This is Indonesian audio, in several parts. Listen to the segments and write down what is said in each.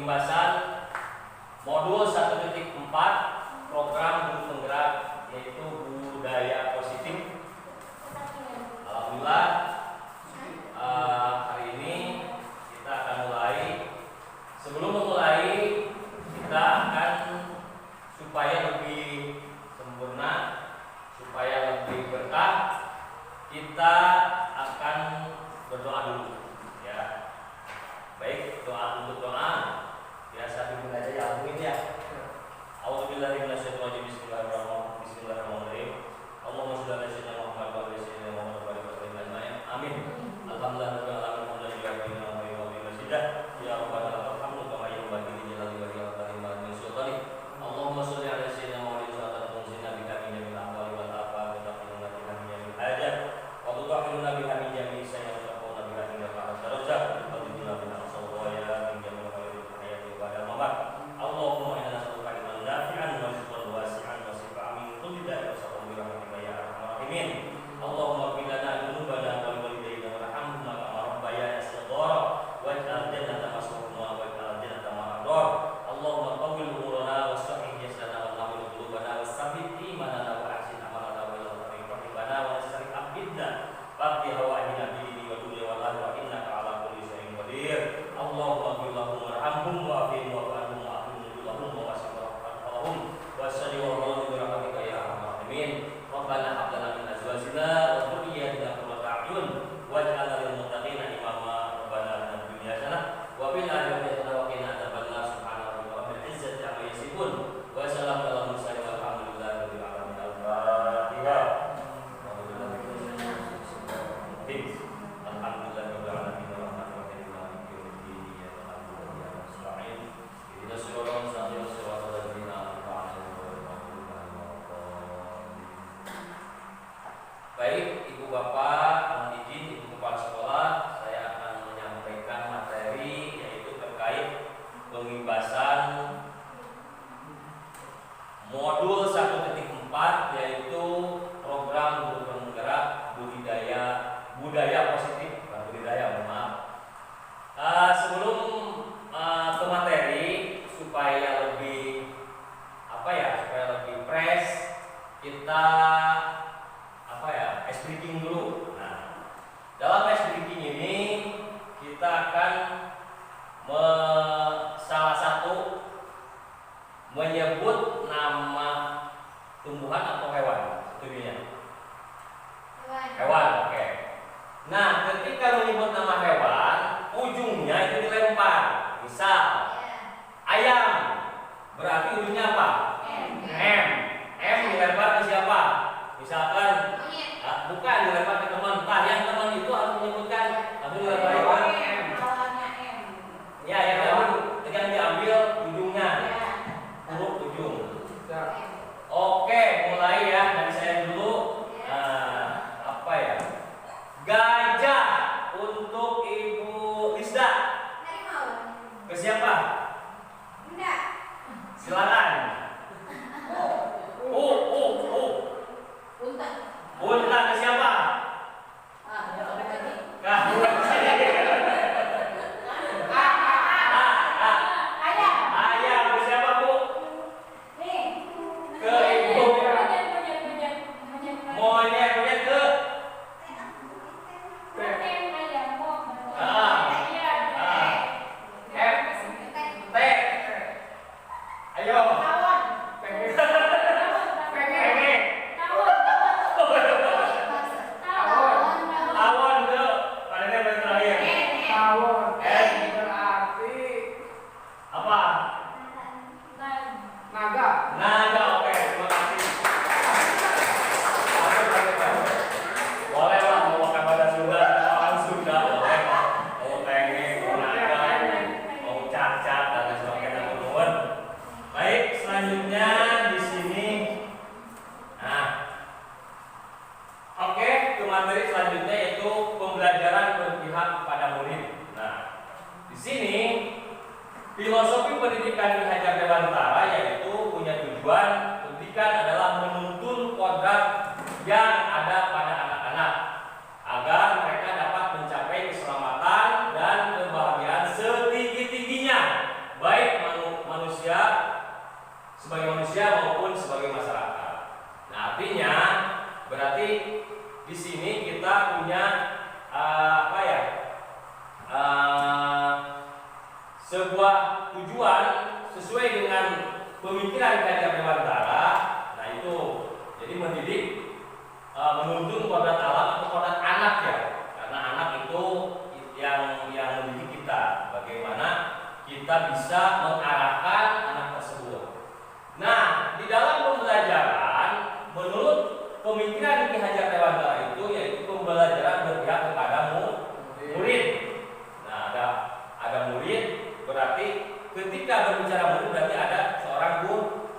pengimbasan modul 1.4 program guru penggerak yaitu budaya positif. Alhamdulillah hari ini kita akan mulai. Sebelum memulai, kita akan supaya lebih sempurna, supaya lebih berkah, kita akan berdoa dulu, ya. Baik, doa untuk doa. Biasa dulu aja ya, amin ya. A'udzubillahi minasyaitonir rajim. Bismillahirrahmanirrahim. Allahumma shalli ala sayyidina Muhammad wa ala sayyidina Muhammad wa barik wa sallim. Amin. Alhamdulillahirabbil alamin. Ya rabbana lakal hamdu kama yanbaghi li jalali wajhika wa li sultani. Allahumma shalli ala sayyidina Muhammadin wa ala tunzina bika min jamil aqwali wal afaq wa taqina bika min jamil hajat wa tudahhiruna biha min jamil sayyi'ati wa biha min jamil darajat wa tudina bina asawaya min jamil khairil hayati wa ba'da mamat. Allahumma inna nas'aluka ilman nafi'an wa rizqan wasi'an wa shifaan min kulli da'in wa saqam bi rahmatika ya arhamar rahimin. Allahumma qina lana dzunubana wa liwalidayna warhamhuma kama rabbayana shaghira waj'al jannata maswahuma waj'al jannata ma'ador. Allahumma qawwil umurana wa sahih jasana wa nawwir qulubana wa sabbit imanana wa ahsin amalana wa la tuqibana wa nasri abidna faqdi hawaijina bi wa dunya wa la wa innaka ala kulli shay'in qadir. Allahumma qul lahum warhamhum wa afihim wa anhum wa ahlim lahum wa wasifahum wa sallallahu bi rahmatika ya arhamar rahimin. Rabbana hab lana min azwajina wa dhurriyyatina qurrata a'yun waj'alna lil muttaqina imama. Rabbana dunya hasanah wa fil akhirati hasanah wa qina adzabannar. Subhana rabbika rabbil izzati amma yasifun wa salamun alal mursalin walhamdulillahi rabbil alamin. Al-Fatihah. Alhamdulillahi rabbil alamin arrahmanir rahim maliki yaumiddin iyyaka na'budu wa iyyaka nasta'in ihdinas siratal mustaqim siratal ladzina an'amta 'alaihim ghairil maghdubi 'alaihim waladdallin. Baik, Ibu Bapak, mohon izin Ibu Kepala Sekolah, saya akan menyampaikan materi yaitu terkait pengimbasan modul 1.4 yaitu program guru penggerak budaya positif, bukan budidaya, maaf. Sebelum ke materi supaya lebih supaya lebih fresh, kita ice breaking dulu. Nah, dalam ice breaking ini kita akan salah satu menyebut nama tumbuhan atau hewan. Setujunya? Hewan, oke. Nah, ketika menyebut nama hewan, ujungnya itu dilempar. Misal, ayam, berarti ujungnya apa? M. M dilempar ke siapa? Misalkan bukan dilempar ke teman. Yang teman itu harus menyebutkan, harus dilempar hewan M. Ya, yang diambil ujungnya. Huruf ujung. Oke, mulai ya dari saya dulu. Gajah untuk Ibu Lisda. Ke siapa? Silakan. Unta ke siapa? Ayam ke siapa, Bu? Ke Ibu. Monyet ke ayo. Tawon ke pada yang terakhir. Tawon. Berarti apa? Naga. Naga, oke. Terima kasih. Boleh lah mau makan pada Sunda, orang Sunda boleh. Mau tengek, mau naga, mau cacat dan sebagainya teman-teman. Baik, selanjutnya di sini. Nah, oke, ke materi selanjutnya yaitu pembelajaran berpihak pada murid. Nah, di sini filosofi pendidikan Ki Hajar Dewantara yaitu punya tujuan pendidikan adalah menuntun kodrat yang ada pada anak-anak agar mereka dapat mencapai keselamatan dan kebahagiaan setinggi-tingginya, baik kita punya apa ya? Sebuah tujuan sesuai dengan pemikiran Ki Hajar Dewantara. Nah itu jadi mendidik, menuntun kodrat alam atau kodrat anak ya, karena anak itu yang mendidik kita, bagaimana kita bisa mengarahkan anak tersebut. Nah di dalam pembelajaran menurut pemikiran Ki Hajar Dewantara itu yaitu pembelajaran berpihak kepada murid. Nah ada murid, berarti ketika berbicara murid berarti ada seorang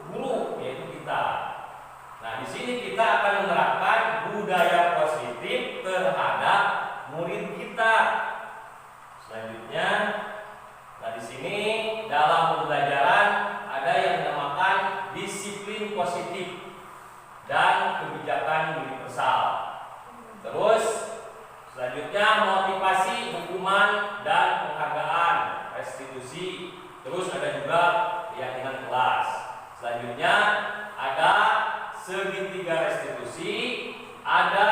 guru yaitu kita. Nah di sini kita akan menerapkan budaya positif terhadap murid kita. Selanjutnya, nah di sini dalam pembelajaran ada yang dinamakan disiplin positif dan kebijakan universal. Terus selanjutnya motivasi, hukuman dan penghargaan, restitusi. Terus ada juga keyakinan kelas. Selanjutnya ada segitiga restitusi, ada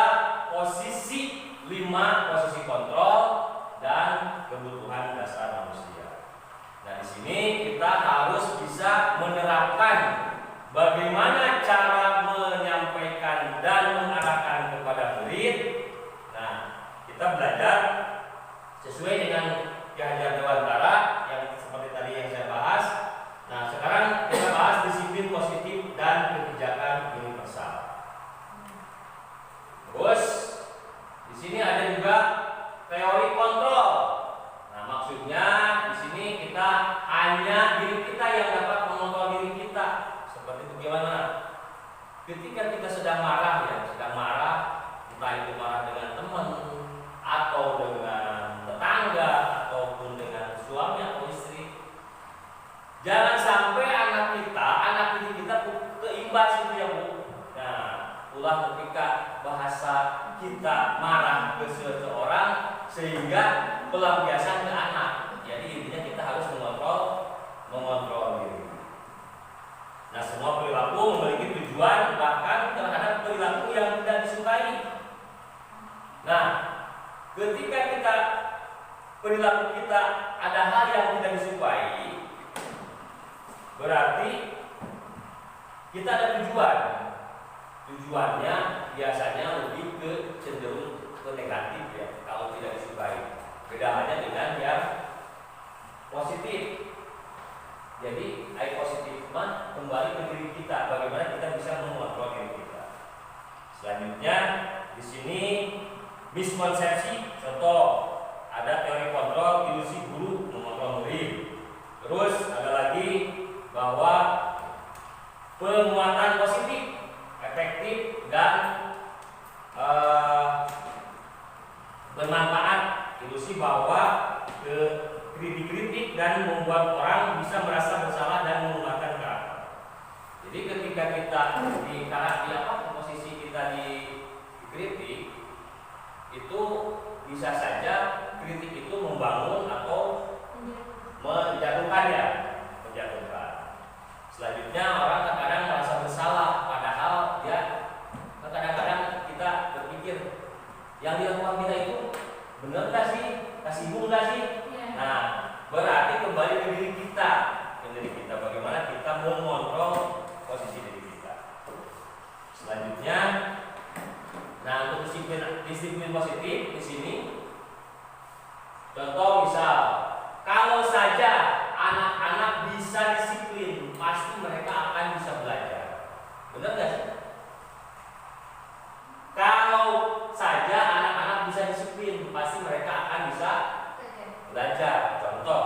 posisi 5 posisi kontrol dan kebutuhan dasar manusia. Nah di sini kita harus bisa menerapkan bagaimana cara menyampaikan dan mengarahkan kepada murid. Nah kita belajar sesuai dengan Ki Hajar Dewantara yang seperti tadi yang saya bahas. Nah sekarang kita bahas disiplin positif dan kebijakan universal. Terus di sini ada juga teori kontrol. Nah maksudnya di sini kita hanya diri kita yang dapat mengontrol diri kita. Seperti itu gimana? Ketika kita sedang marah ya, entah itu marah dengan teman atau dengan tetangga ataupun dengan suami atau istri, jangan sampai anak diri kita keimbas itu ya Bu. Nah, ulah ketika bahasa kita marah ke seseorang sehingga pelampiasan ke anak. Jadi intinya kita harus mengontrol diri. Nah, semua perilaku memiliki tujuan bahkan terhadap perilaku yang tidak disukai. Nah, ketika perilaku kita ada hal yang tidak disukai, berarti kita ada tujuan. Tujuannya biasanya lebih cenderung ke negatif ya, kalau tidak disukai. Beda halnya dengan yang positif. Jadi positif kembali ke diri kita, bagaimana kita bisa mengontrol diri kita. Selanjutnya di sini miskonsepsi, contoh ada teori kontrol, ilusi guru mengontrol murid. Terus ada lagi bahwa penguatan positif, efektif dan bermanfaat, ilusi bahwa kritik dan membuat orang bisa merasa bersalah dan menggunakan karakter. Jadi ketika kita di posisi kita dikritik, itu bisa saja kritik itu membangun atau menjatuhkan ya, menjatuhkan. Selanjutnya orang kadang-kadang merasa bersalah, padahal dia kadang-kadang kita berpikir yang dilakukan kita itu benar nggak sih, kasih nggak sih? Nah, berarti kembali ke diri kita, bagaimana kita mengontrol posisi diri kita. Selanjutnya, nah untuk disiplin positif di sini, contoh misal, kalau saja anak-anak bisa disiplin, pasti mereka akan bisa belajar. Benar nggak sih? Kalau saja anak-anak bisa disiplin, pasti mereka akan bisa belajar. Contoh,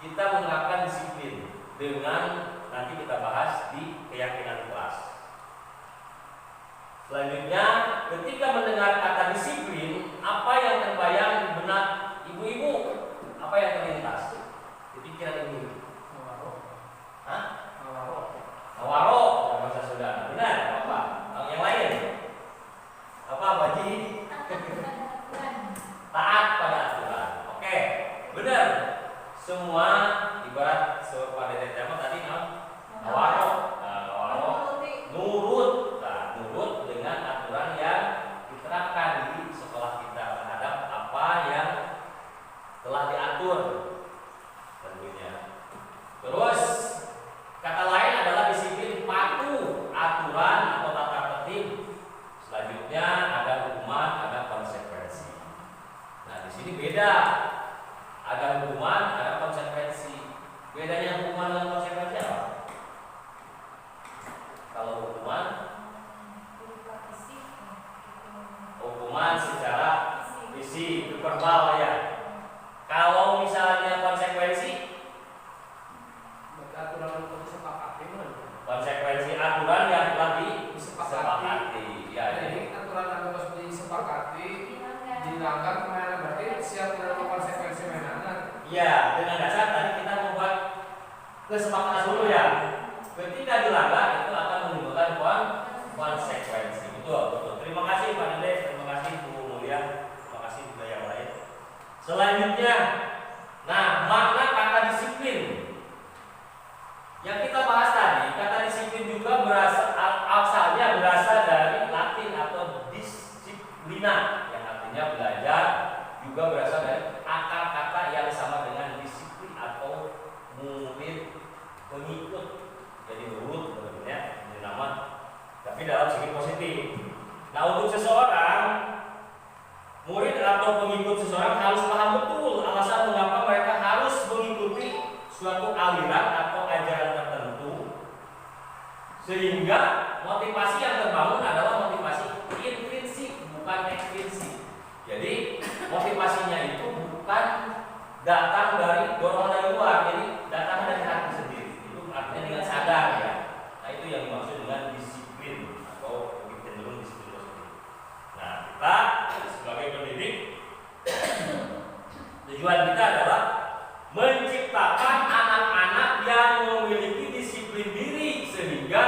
kita menerapkan disiplin dengan nanti kita bahas di keyakinan kelas. Selanjutnya, ketika mendengar kata disiplin, apa yang terbayang di benak ibu-ibu? Apa yang terlintas di pikiran ibu? Nawaro, bahasa saudara. Benar? Apa? Yang lain? Apa Baji? Taat pada aturan. Oke, benar. Semua ibarat pada tema tadi nawaro, nurut dengan aturan yang diterapkan. sini beda. Ada hukuman, ada konsekuensi. Bedanya hukuman dengan konsekuensi apa? Kalau hukuman secara fisik, itu verbal ya. Kalau misalnya konsekuensi, konsekuensi aturan yang telah disepakati. Ya, jadi aturan yang telah disepakati dilanggar kemana berarti siap menerima konsekuensi mainan. Iya, dengan dasar tadi kita membuat kesepakatan dulu ya. Ketika dilanggar itu akan menimbulkan konsekuensi. Betul. Terima kasih Pak Dede, terima kasih Bu Mulia, terima kasih juga yang lain. Selanjutnya, nah makna kata disiplin yang kita bahas tadi, kata disiplin juga asalnya berasal dari Latin atau disciplina yang artinya belajar, juga berasal dari akar kata yang sama dengan disiplin atau murid pengikut. Jadi nurut sebenarnya ini nama, tapi dalam segi positif. Nah untuk seseorang murid atau pengikut seseorang harus paham betul alasan mengapa mereka harus mengikuti suatu aliran atau ajaran tertentu, sehingga motivasi yang terbangun adalah motivasi intrinsik bukan ekstrinsik. Jadi motivasinya itu bukan datang dari dorongan dari luar, jadi datang dari hati sendiri. Itu artinya dengan sadar ya. Nah itu yang dimaksud dengan disiplin atau lebih cenderung disiplin positif. Nah kita sebagai pendidik tujuan kita adalah menciptakan anak-anak yang memiliki disiplin diri sehingga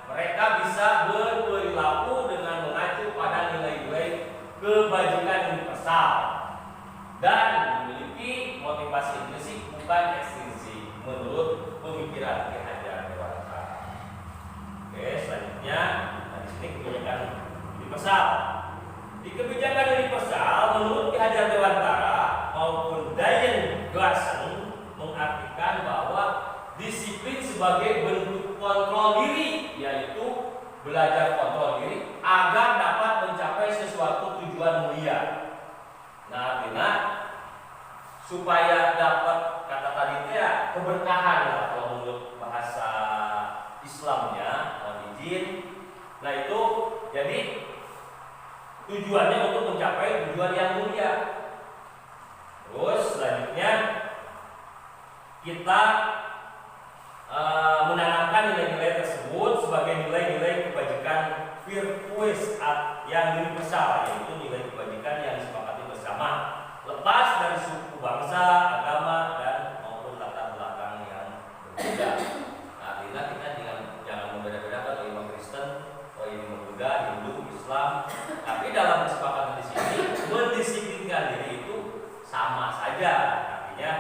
mereka bisa berperilaku dengan mengacu pada nilai-nilai kebajikan universal dan memiliki motivasi intrinsik bukan ekstrinsik menurut pemikiran Ki Hajar Dewantara. Oke, selanjutnya di sini kebijakan universal. Di kebijakan universal menurut Ki Hajar Dewantara maupun Diane Glasson mengartikan bahwa disiplin sebagai bentuk kontrol diri, yaitu belajar kontrol diri agar dapat mencapai sesuatu tujuan mulia. Nah, artinya supaya dapat kata tadi ya keberkahan lah kalau menurut bahasa Islamnya izin. Nah itu jadi tujuannya untuk mencapai tujuan yang mulia. Terus selanjutnya kita menanamkan nilai-nilai tersebut sebagai nilai-nilai kebajikan virtuous yang universal, yaitu nilai kebajikan yang disepakati bersama, lepas dari suku, bangsa, agama dan maupun latar belakang yang berbeda. Nah, artinya kita jangan membeda-bedakan oh ini Kristen, oh ini Buddha, Hindu, Islam, tapi dalam kesepakatan di sini mendisiplinkan diri itu sama saja, artinya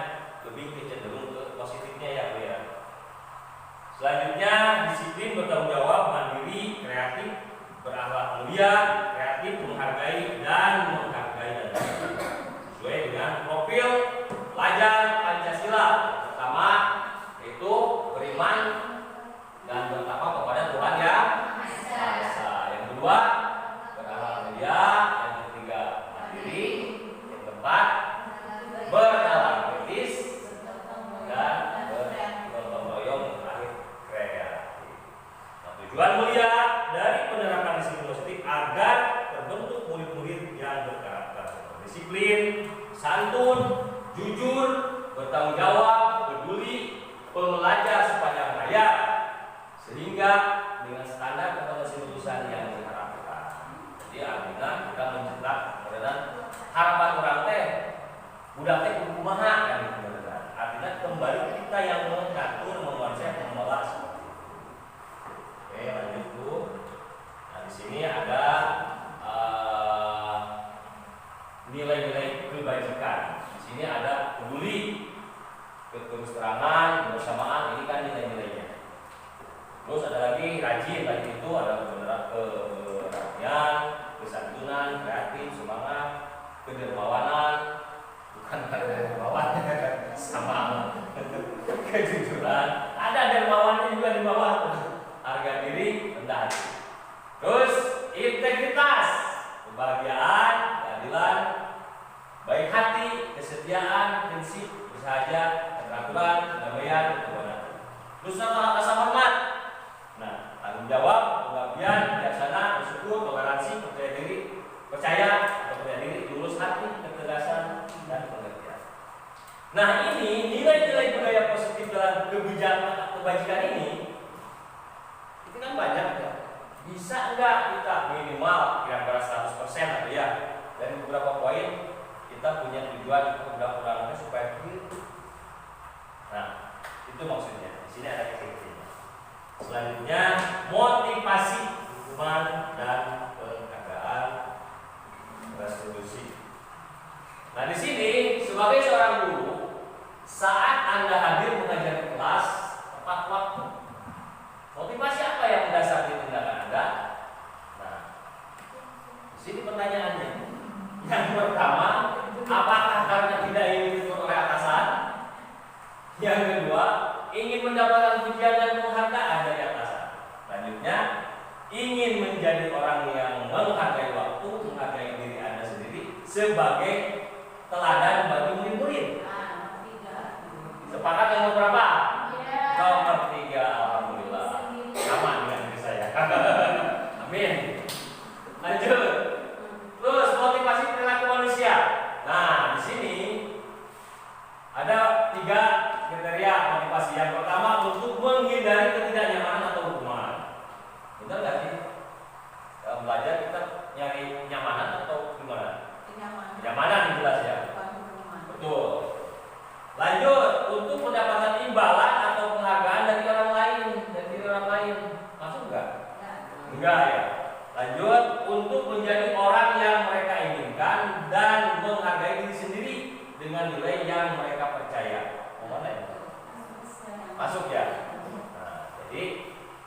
lebih cenderung ke positifnya ya Bu ya. Selanjutnya disiplin bertanggung jawab, mandiri, kreatif, berakhlak mulia, kreatif, menghargai dan sesuai dengan profil pelajar Pancasila. Pertama yaitu beriman dan bertakwa kepada Tuhan Yang Maha Esa. Yang kedua berakhlak mulia, yang ketiga mandiri, yang keempat berakhlak kritis dan bergotong royong, terakhir kreatif. Nah, tujuan mulia dari penerapan disiplin positif agar terbentuk murid-murid yang berkarakter disiplin, santun, jujur, bertanggung jawab, peduli, pembelajar sepanjang hayat, sehingga dengan standar kepengurusan yang diharapkan. Jadi artinya kita mencetak kemudian harapan orang teh budak teh kumaha kan kemudian. Artinya kembali kita yang mengatur, mengonsep, mengelola seperti itu. Oke, lanjut Bu. Nah, di sini ada nilai-nilai kebajikan. Di sini ada peduli, keterus-terangan, kebersamaan, ini kan nilai-nilainya. Terus ada lagi rajin, tadi itu ada keberanian, kesantunan, kreatif, semangat, kedermawanan, bukan dermawan, sama kejujuran. Ada dermawannya juga di bawah. Harga diri, rendah hati. Terus integritas, kebahagiaan, keadilan, baik hati kebajikan ini itu kan banyak ya. Bisa enggak kita minimal kira-kira 100% atau ya dari beberapa poin kita punya tujuan undang-undangnya supaya clear. Nah, itu maksudnya. Di sini ada kecil-kecilnya. Selanjutnya motivasi hukuman dan penghargaan restitusi. Nah, di sini sebagai seorang guru, saat Anda hadir mengajar di kelas tepat waktu, motivasi apa yang mendasari tindakan Anda? Nah, di sini pertanyaannya. Yang pertama, apakah karena tidak ingin ditegur oleh atasan? Yang kedua, ingin mendapatkan pujian dan penghargaan dari atasan. Selanjutnya, ingin menjadi orang yang menghargai waktu, menghargai diri Anda sendiri sebagai teladan bagi murid-murid. Sepakat yang berapa? Nomor 3, alhamdulillah. Sama dengan diri saya. Amin. Lanjut. Terus motivasi perilaku manusia. Nah, di sini ada 3 kriteria motivasi. Yang pertama untuk menghindari ketidaknyamanan atau hukuman. Benar nggak sih? Dalam belajar kita nyari kenyamanan atau gimana? Kenyamanan jelas ya. Betul. Lanjut, untuk mendapatkan imbalan atau penghargaan dari orang lain, masuk nggak? Enggak ya. Lanjut, untuk menjadi orang yang mereka inginkan dan menghargai diri sendiri dengan nilai yang mereka percaya. Mana ya? Masuk ya. Nah, jadi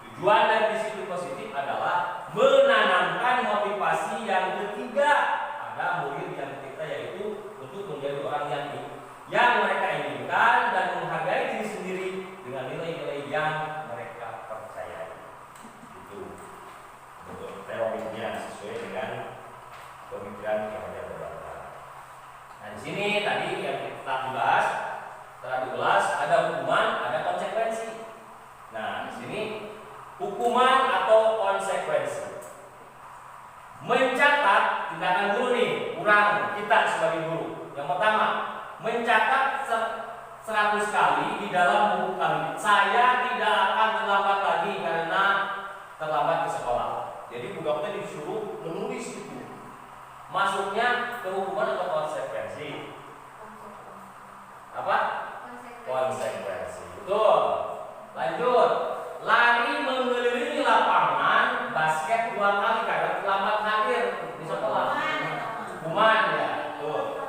tujuan dari disiplin positif adalah menanamkan motivasi yang ketiga pada murid yang kita, yaitu untuk menjadi orang yang mereka inginkan dan menghargai diri sendiri dengan nilai-nilai yang mereka percayai. Itu untuk teorinya sesuai dengan pemikiran yang ada berbeda. Nah, di sini tadi yang kita bahas setelah diulas ada hukuman, ada konsekuensi. Nah, di sini hukuman atau konsekuensi. Mencatat tindakan guru nih, kurang kita sebagai guru. Yang pertama, mencatat 100 kali di dalam buku kami. Saya tidak akan terlambat lagi karena terlambat ke sekolah. Jadi Bu Dokter disuruh menulis itu. Masuknya ke hukuman atau konsekuensi? Apa? Konsekuensi. Betul. Lanjut. Lari mengelilingi lapangan basket 2 kali karena terlambat hadir di sekolah. Hukuman ya. Tuh.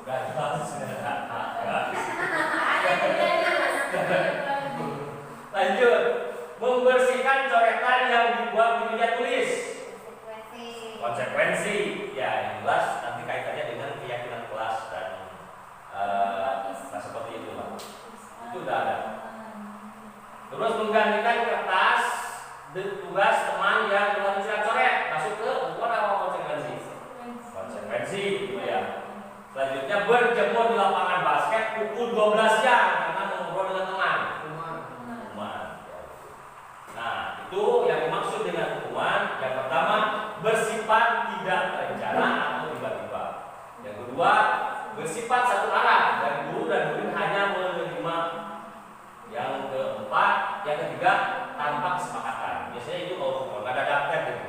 Udah jelas. Lanjut. Membersihkan coretan yang dibuat di meja tulis. Konsekuensi. Ya, yang jelas nanti kaitannya dengan keyakinan kelas dan seperti itu lah. Itu udah ada. Terus menggantikan kertas tugas teman yang telah dicoret. Masuk ke hukuman apa konsekuensi? Konsekuensi, gitu ya. Selanjutnya berjemur di lapangan basket pukul 12 siang karena mengobrol dengan teman. Hukuman. Nah, itu yang dimaksud dengan hukuman. Yang pertama, bersifat tidak terencana atau tiba-tiba. Yang kedua, bersifat satu arah dari guru dan murid hanya menerima. Yang keempat, yang ketiga, tanpa kesepakatan. Biasanya itu kalau hukuman nggak ada daftar gitu.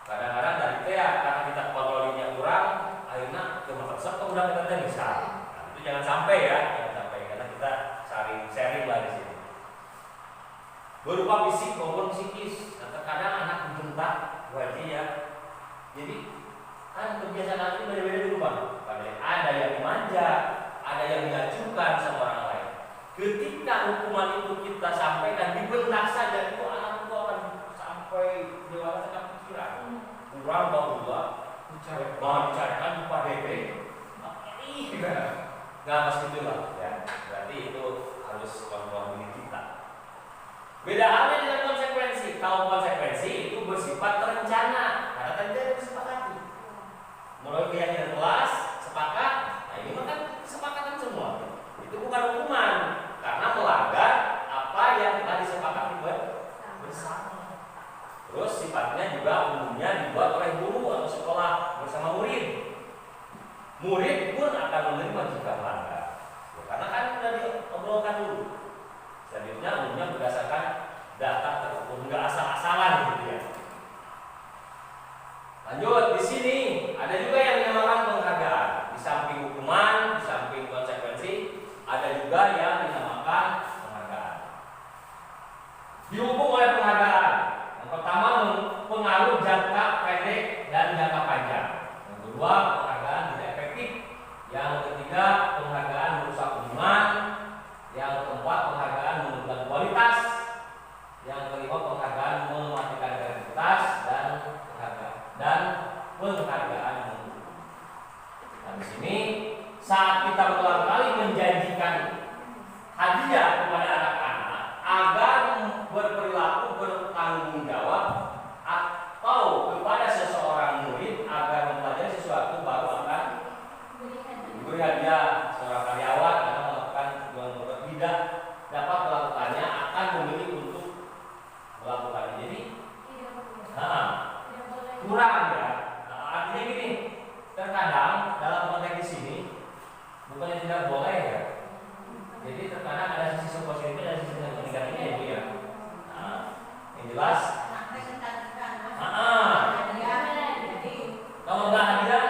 Kadang-kadang dari kita karena kita kontrolnya kurang, akhirnya cuma tersebut udah kita bisa. Nah, itu jangan sampai ya, jangan sampai karena kita sharing lah di sini. Berupa fisik maupun psikis. Nah, terkadang anak dibentak, wajib ya. Jadi kan kebiasaan anak itu beda-beda di rumah. Ada yang dimanja, ada yang diajukan sama orang lain. Ketika hukuman itu kita sampaikan dibentak saja, itu anak itu akan sampai dewasa dengan pikiran. Kurang bahwa mau dicarikan upah DP. Nggak pas itulah ya. Berarti itu harus kontrol diri kita. Beda halnya dengan konsekuensi. Kalau konsekuensi itu bersifat terencana, karena tadi ada disepakati. Mulai keyakinan kelas sepakat. Nah, ini kan kesepakatan semua. Itu bukan hukuman karena melanggar apa yang telah disepakati bersama. Terus sifatnya juga umumnya dibuat oleh guru atau sekolah bersama murid. Murid pun akan menerima jika melanggar. Ya, karena kan sudah diobrolkan dulu. penghargaan mutu. Nah, di sini saat kita berulang kali menjanjikan hadiah kepada anak-anak agar berperilaku bertanggung jawab atau kepada seseorang murid agar mempelajari sesuatu baru akan diberi hadiah. Seorang karyawan akan melakukan tujuan tidak dapat melakukannya akan memilih untuk melakukannya. Jadi kurang ya. Artinya gini, terkadang dalam konteks di sini bukannya tidak boleh ya. Jadi terkadang ada sisi positifnya dan sisi negatifnya ya Bu ya. Nah, yang jelas kalau nggak hadiah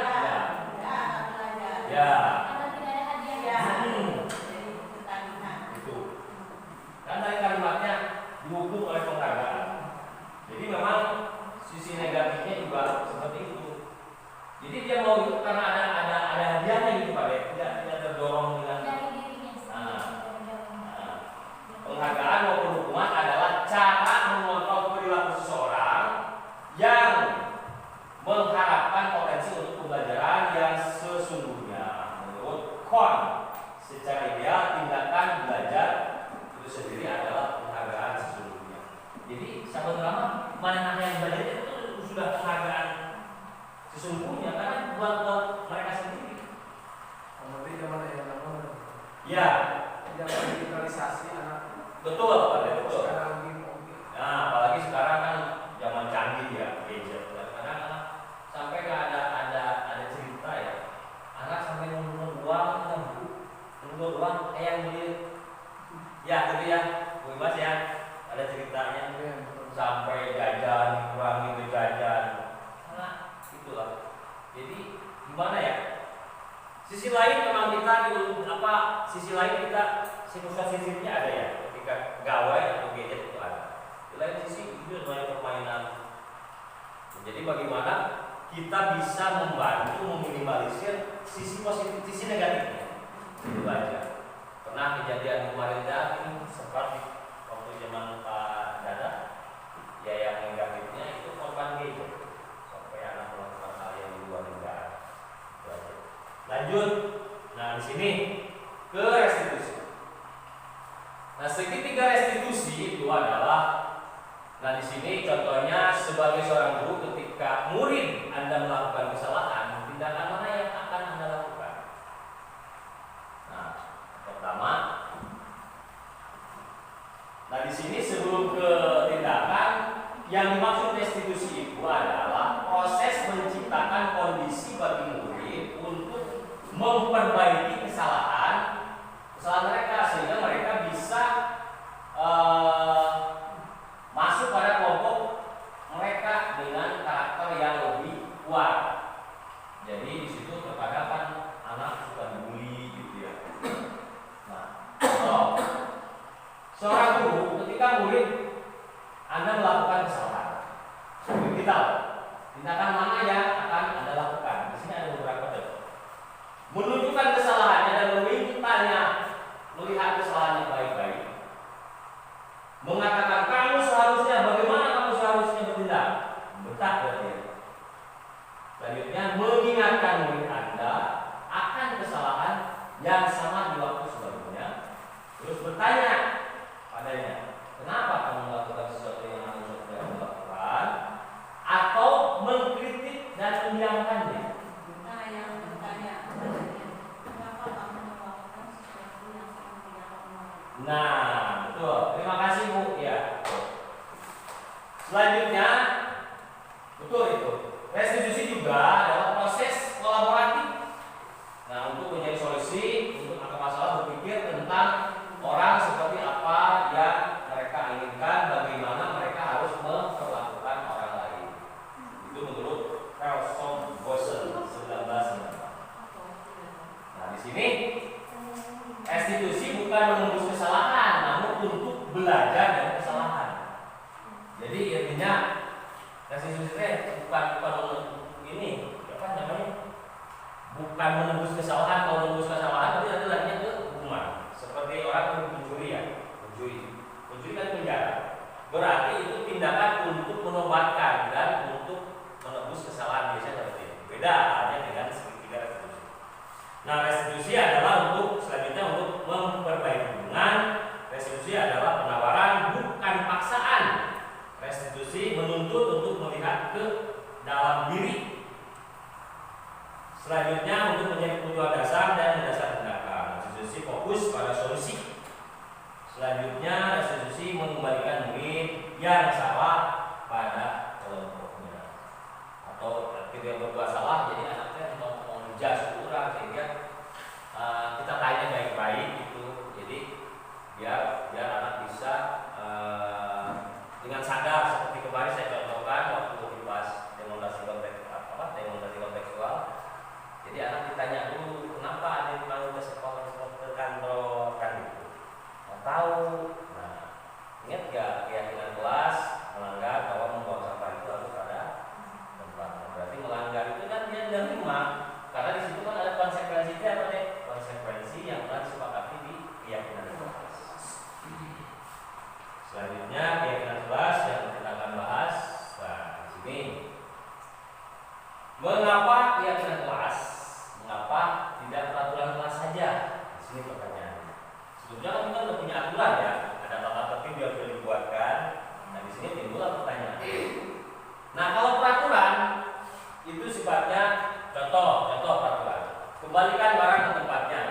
ya itu kan tadi kalimatnya dihukum oleh penghargaan. Jadi memang sisi negatifnya juga seperti itu. Jadi dia mau itu karena ada hadiahnya gitu Pak ya, tidak terdorong dengan penghargaan maupun hukuman adalah cara mengontrol perilaku seseorang yang mengharapkan potensi untuk pembelajaran yang sesungguhnya. Menurut Kohn, secara ideal tindakan belajar itu sendiri adalah penghargaan sesungguhnya. Jadi sahabat ulama, mana yang belajar itu sudah penghargaan sesungguhnya karena buat mereka sendiri. Berarti zaman yang lama. Ya. Zaman digitalisasi anak. Betul, Pak. Betul. Sekarang mungkin. Nah, apalagi sekarang kan zaman canggih ya, gadget. Kadang-kadang sampai nggak ada cerita ya. Anak sampai nunggu uang yang beli. Ya, gitu ya. Bu Mas ya. Ada ceritanya sampai jajan, kurangi ke jajan. Nah, itulah. Jadi gimana ya? Sisi lain memang kita sisi lain kita sifat-sifatnya ada ya. Ketika gawai atau gadget itu ada. Di lain sisi itu banyak permainan. Jadi bagaimana kita bisa membantu meminimalisir sisi positif, sisi negatifnya. Itu aja. Pernah kejadian kemarin ini seperti waktu zaman Pak Dada, ya yang negatifnya itu korban gadget sampai anak melakukan hal yang di luar negara. Itu aja. Lanjut. Nah di sini ke restitusi. Nah segitiga restitusi itu adalah, nah di sini contohnya sebagai seorang guru ketika murid Anda melakukan kesalahan, tindakan mana yang akan Anda lakukan? Nah pertama, nah di sini sebelum ke tindakan yang dimaksud restitusi itu adalah proses menciptakan kondisi bagi murid untuk memperbaiki kesalahan mereka sehingga mereka bisa masuk pada kelompok mereka dengan karakter yang lebih kuat. Jadi di situ terkadang kan anak suka dibully gitu ya. Nah, seorang guru ketika murid Anda melakukan kesalahan, kita tindakan mana yang akan Anda lakukan? Di sini ada beberapa contoh. Menunjukkan kesalahannya dan memintanya melihat kesalahannya baik-baik. Mengatakan kamu seharusnya, bagaimana kamu seharusnya bertindak? Betah berarti. Selanjutnya mengingatkan murid Anda akan kesalahan yang sama di waktu sebelumnya. Terus bertanya padanya, kenapa kamu melakukan sesuatu yang harus kamu lakukan? Atau mengkritik dan mendiamkannya. Nah, yang bertanya padanya, kenapa kamu melakukan sesuatu yang kamu tidak mau? Nah, betul. Terima kasih Bu. Ya. Selanjutnya, betul itu. Restitusi juga adalah proses kolaboratif. Nah, untuk mencari solusi untuk akar masalah, berpikir tentang orang seperti apa yang mereka inginkan, bagaimana mereka harus memperlakukan orang lain. Itu menurut Carlson Bosen 1990. Nah, di sini restitusi bukan menembus kesalahan, namun untuk belajar dari kesalahan. Jadi intinya restitusi bukan ini apa namanya? Bukan menembus kesalahan. Kalau menembus kesalahan berarti nanti larinya ke hukuman. Seperti orang mencuri ya, mencuri kan penjara. Berarti itu tindakan untuk menobatkan dan untuk menebus kesalahan, biasanya seperti itu. Beda halnya dengan segitiga restitusi. Nah, restitusi adalah selanjutnya untuk memperbaiki hubungan. Restitusi adalah penawaran bukan paksaan. Restitusi menuntut untuk melihat ke dalam diri. Selanjutnya untuk menjadi kebutuhan dasar dan mendasar tindakan. Restitusi fokus pada solusi. Selanjutnya restitusi mengembalikan duit yang salah pada kelompoknya. Atau yang berbuat salah, jadi anaknya mau ngejudge kurang sehingga kita tanya baik-baik gitu. Jadi biar anak bisa dengan sadar, seperti kemarin saya contohkan waktu dibahas demonstrasi kontekstual. Jadi anak ditanya dulu, kenapa ada mau ke sekolah ke kantor kan gitu. Nggak tahu. Nah, ingat gak keyakinan kelas melanggar bahwa membuang sampah itu harus ada tempat. Berarti melanggar itu kan dia menerima, karena di situ kan ada konsekuensinya apa deh? Konsekuensi yang telah disepakati di keyakinan kelas. Selanjutnya keyakinan kelas yang kita akan bahas. Nah, di sini mengapa keyakinan kelas? Mengapa tidak peraturan kelas saja? Di sini pertanyaannya. Sebelumnya kan kita sudah punya aturan ya, ada tata tertib yang sudah dibuatkan. Nah, di sini timbul pertanyaan. Nah, kalau peraturan itu sifatnya contoh peraturan. Kembalikan barang ke tempatnya.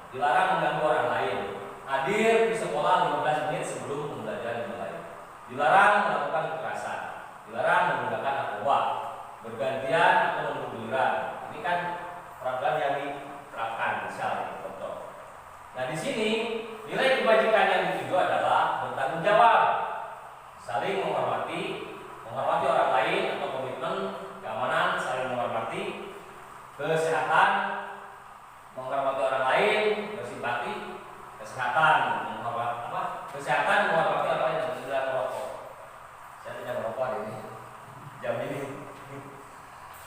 Dilarang mengganggu orang lain. Hadir di sekolah 15 menit sebelum pembelajaran dimulai. Dilarang melakukan kekerasan. Dilarang menggunakan narkoba. Bergantian atau bergiliran. Ini kan peraturan yang diterapkan misalnya contoh. Nah, di sini nilai kebajikan yang dituju adalah bertanggung jawab, saling menghormati orang lain atau komitmen keamanan, saling menghormati kesehatan, menghormati orang lain, bersimpati, kesehatan, menghormati orang lain dan tidak merokok. Saya tidak merokok ini jam ini.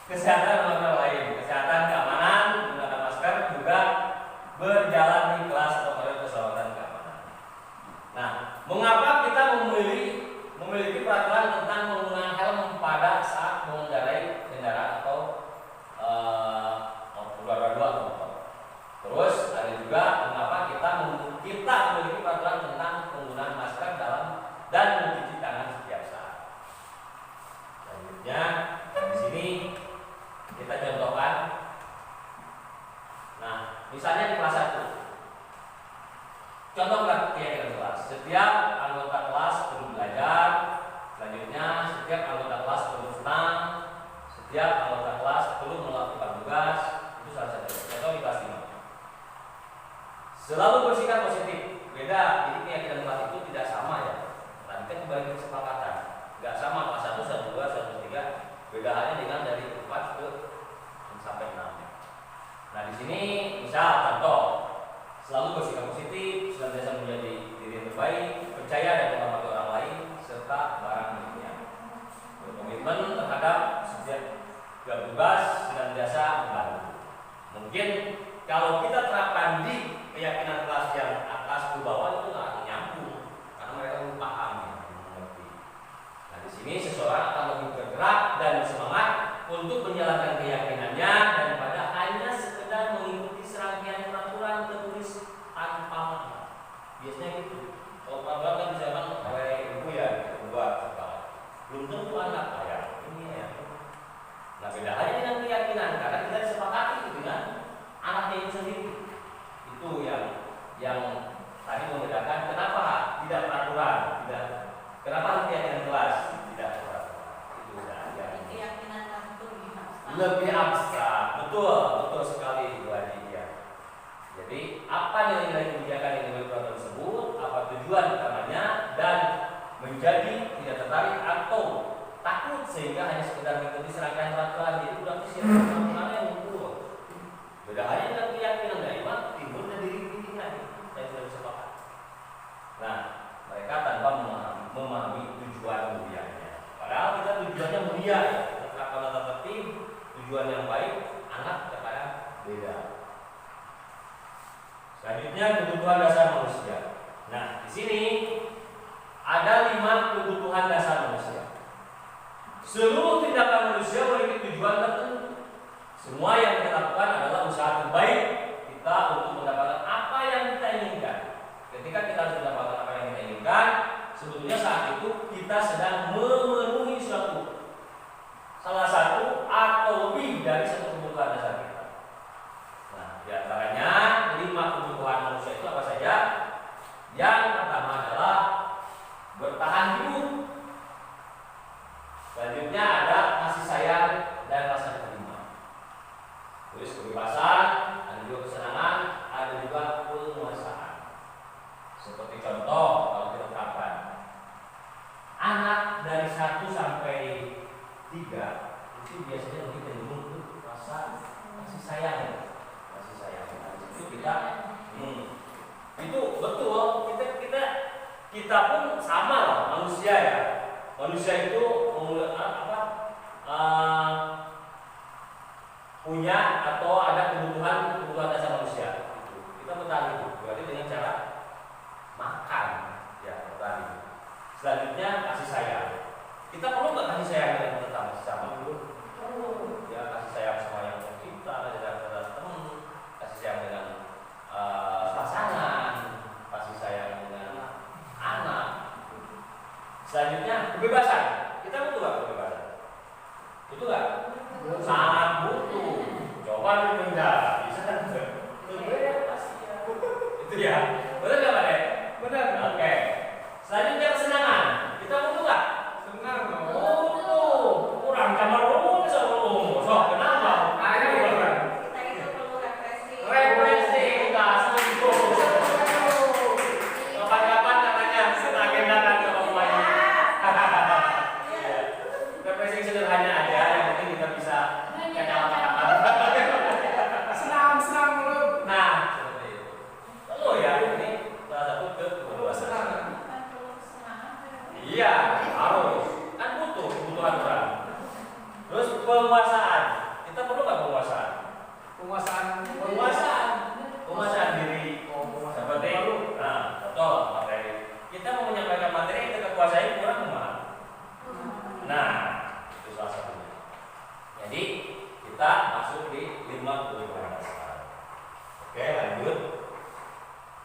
Kesehatan orang lain, kesehatan, keamanan, menggunakan masker, juga berjalan di kelas atau pada keselamatan keamanan. Nah, mengapa kita memiliki peraturan tentang penggunaan helm pada saat mengendarai kendaraan atau dua motor? Terus ada juga mengapa kita memiliki peraturan tentang penggunaan masker dalam dan mencuci tangan setiap saat. Selanjutnya di sini kita contohkan. Nah, misalnya di kelas 1. Contoh keyakinan kelas. Setiap anggota kelas perlu belajar. Selanjutnya, setiap anggota kelas perlu senang. Setiap anggota kelas perlu melakukan tugas. Itu salah satu. Contoh di kelas 5. Selalu bersikap positif. Beda. Jadi keyakinan kelas itu tidak sama ya. Tadi kan kembali ke kesepakatan. Enggak sama kelas 1, 1, 2, 1, 3. Beda halnya dengan dari 4 ke sampai 6. Nah, di sini misal contoh, selalu bersikap positif, senantiasa menjadi diri yang terbaik, percaya dan menghormati orang lain serta barang miliknya. Berkomitmen terhadap setiap tugas, senantiasa membantu. Mungkin kalau kita terapkan di keyakinan kelas yang atas ke bawah itu nggak nyambung karena mereka belum paham ya, mengerti. Nah, di sini seseorang akan lebih bergerak dan semangat untuk menjalankan keyakinannya daripada hanya sekedar mengikuti serangkaian peraturan tertulis tanpa makna. Biasanya gitu. Kalau peraturan kan bisa kan oleh ibu ya buat belum tentu anak ya ini ya. Nah, beda halnya dengan keyakinan karena kita disepakati dengan anaknya itu sendiri. Itu yang tadi membedakan kenapa tidak peraturan, kenapa keyakinan kelas tidak peraturan. Itu keyakinan itu lebih abstrak, betul sekali Bu Haji ya. Jadi apa nilai-nilai kebijakan yang dimiliki peraturan tersebut, apa tujuan utamanya, dan menjadi tidak tertarik atau takut sehingga hanya sekedar mengikuti serangkaian peraturan. Jadi berarti siapa peraturan yang ngumpul. Beda halnya dengan keyakinan daimah timbul dari diri pilihan yang sudah disepakati. Nah, mereka tanpa memahami tujuan mulianya. Padahal kita tujuannya mulia ya. Kalau tata tertib tujuan yang baik, anak terkadang beda. Selanjutnya kebutuhan dasar manusia. Nah, di sini ada 5 kebutuhan dasar manusia. Seluruh tindakan manusia memiliki tujuan tertentu. Terus kebebasan, ada juga kesenangan, ada juga penguasaan. Seperti contoh kalau kita terapkan, anak dari 1 sampai 3 itu biasanya lebih cenderung ke rasa kasih sayang. Itu kita, itu betul. Kita pun sama loh, manusia ya. Manusia itu punya atau ada kebutuhan dasar manusia. Kita bertahan hidup, berarti dengan cara makan, ya bertahan. Selanjutnya kasih sayang. Kita perlu nggak kasih sayang dengan tetangga sesama? Perlu. Ya kasih sayang sama yang kita, dengan teman, kasih sayang dengan pasangan, kasih sayang dengan anak. Selanjutnya kebebasan. Kita butuh nggak kebebasan? Butuh nggak? Sangat butuh. Coba di penjara bisa kan? Itu ya. Benar nggak Pak? Benar. Oke. Selanjutnya kesenangan. Kita butuh nggak? Senang dong. Butuh. Kurang kamar rumah sebelum. So kenapa? Ayo benar. Kita itu perlu represi. Represi kita sungguh. Kapan-kapan katanya kita agendakan ke rumahnya. Represi sederhana aja, yang penting kita bisa kata-kata. Senang lu. Nah, seperti itu. Lalu ya, ini salah satu kebebasan. Iya, harus. Kan butuh kebutuhan orang. Terus penguasaan. Kita perlu nggak penguasaan? Penguasaan diri. Seperti itu. Nah, contoh materi. Kita mau menyampaikan materi yang kita kuasai kurang kemana? Nah, itu salah satunya. Jadi kita masuk di 5 kebutuhan dasar. Oke, lanjut.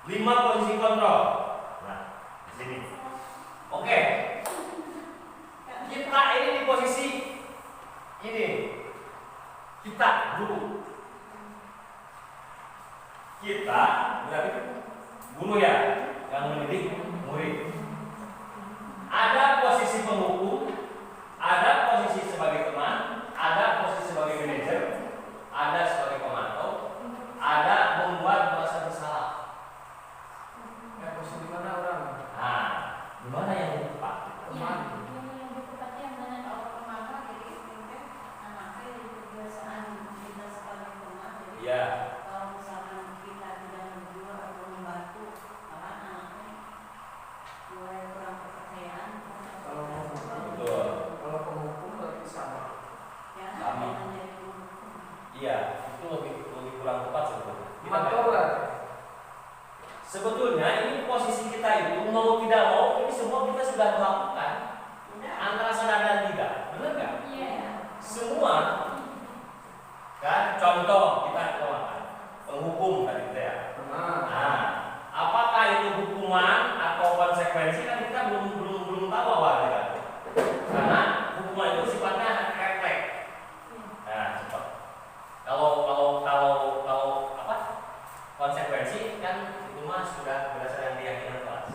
5 posisi kontrol. Nah, di sini. Oke. Kita ini di posisi ini. Kita guru. Kita berarti guru ya, yang mendidik murid. Ada posisi penghukum, ada posisi sebagai teman, ada posisi sebagai manajer, ada sebagai pemantau, ada membuat merasa bersalah. Posisi mana orang? Nah, gimana yang tepat? Ya, Kalau misalkan kita tidak menjual atau membantu, malah anaknya mulai kurang kepercayaan. betul. Kalau penghukum berarti sama. Ya, Sama. jangan jadi guru. Iya, itu lebih kurang tepat sebetulnya. Mantor berarti. Sebetulnya ini posisi kita itu mau tidak mau ini semua kita sudah melakukan Udah. antara sadar dan tidak, benar nggak? Iya. Semua kan contoh kita melakukan penghukum tadi kita ya. Nah, apakah itu hukuman atau konsekuensi kan kita belum tahu awalnya kan? Karena hukuman itu sifatnya refleks. Nah, cepat. Kalau apa? Konsekuensi kan itu mah sudah berdasarkan keyakinan kelas.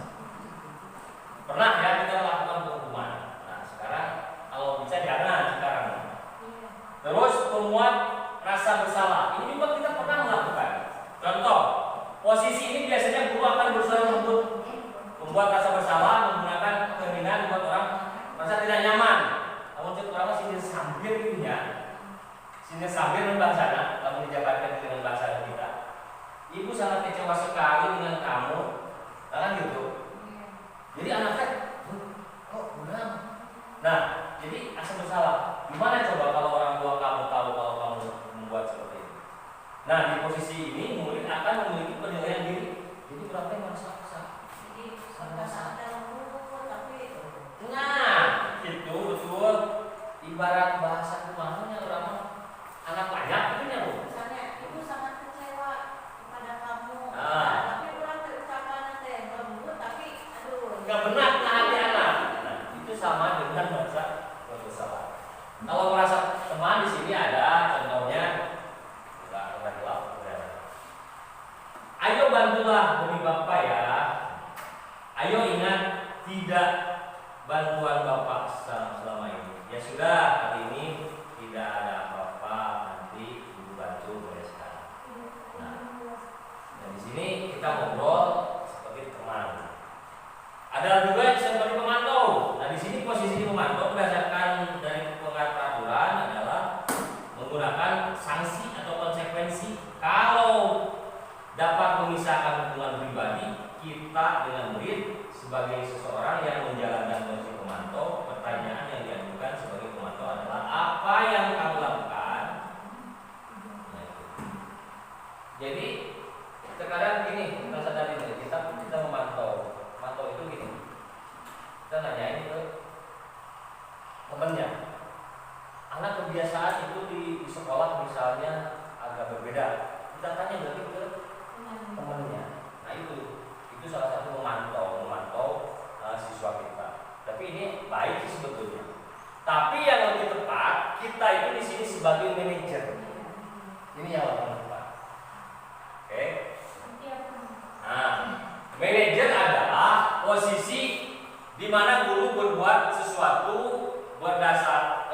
Pernah ya kita lakukan hukuman. Nah, sekarang kalau bisa jangan sekarang. Iya. Terus memuat rasa bersalah. Ini juga kita pernah melakukan. Contoh, posisi ini biasanya guru akan berusaha membuat rasa bersalah menggunakan keinginan membuat orang merasa tidak nyaman. Namun orang sini sambil gitu ya. Sini sambil membahasana, kamu dijabarkan dengan bahasa kita. Ibu sangat kecewa sekali dengan kamu, kan gitu. Jadi anaknya, kok udah. Nah, jadi rasa bersalah. Gimana coba kalau orang tua kamu tahu kalau kamu membuat seperti ini? Nah, di posisi ini murid akan memiliki penilaian diri. Jadi berapa yang merasa bersalah? Jadi perasaan dalam buku tapi Nah, itu betul. Ibarat bahasa kemana orang anak banyak itu ya bu. misalnya ibu sangat kecewa kepada kamu, Ah. tapi kurang terucapkan teh lembut tapi aduh. Nggak benar ke hati anak. Nah, itu sama dengan merasa bersalah. Kalau merasa teman di sini ada contohnya, nggak pernah gelap. Ayo bantulah demi Bapak ya. Ayo ingat tidak bantuan Bapak selama ini. Ya sudah, hari ini tidak kita ngobrol seperti teman. Ada juga yang seperti pemantau. Nah, di sini posisi pemantau berdasarkan dari peraturan adalah menggunakan sanksi atau konsekuensi. Kalau dapat memisahkan hubungan pribadi kita dengan murid sebagai seseorang yang menjalankan fungsi pemantau, pertanyaan yang diajukan sebagai pemantau adalah apa yang kamu lakukan? Nah, itu. Jadi terkadang gini, kita sadari ini, kita memantau itu gini, kita nanyain ke temennya, anak kebiasaan itu di sekolah misalnya agak berbeda, kita tanya berarti ke temennya. Nah itu salah satu memantau siswa kita. Tapi ini baik sih sebetulnya. Tapi yang lebih tepat, kita itu di sini sebagai manajer. Ini yang lebih tepat. Oke? Nah, manajer adalah posisi di mana guru berbuat sesuatu berdasar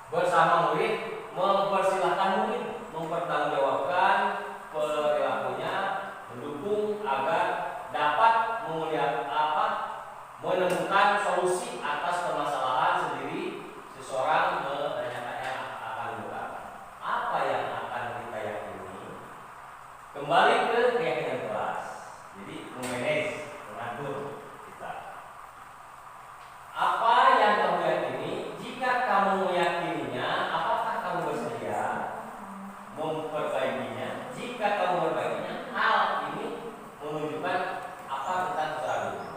bersama murid, mempersilahkan murid mempertanggungjawabkan perilakunya, mendukung agar dapat menemukan solusi atas permasalahan sendiri. Seseorang menanyakannya akan berapa, apa yang akan kita yakini, kembali ke keyakinan kelas. Jadi memanage, mengatur kita. Apa yang kamu yakini? Jika kamu meyakininya, apakah kamu bersedia memperbaikinya? Jika kamu memperbaikinya, hal ini menunjukkan apa tentang kesalahan.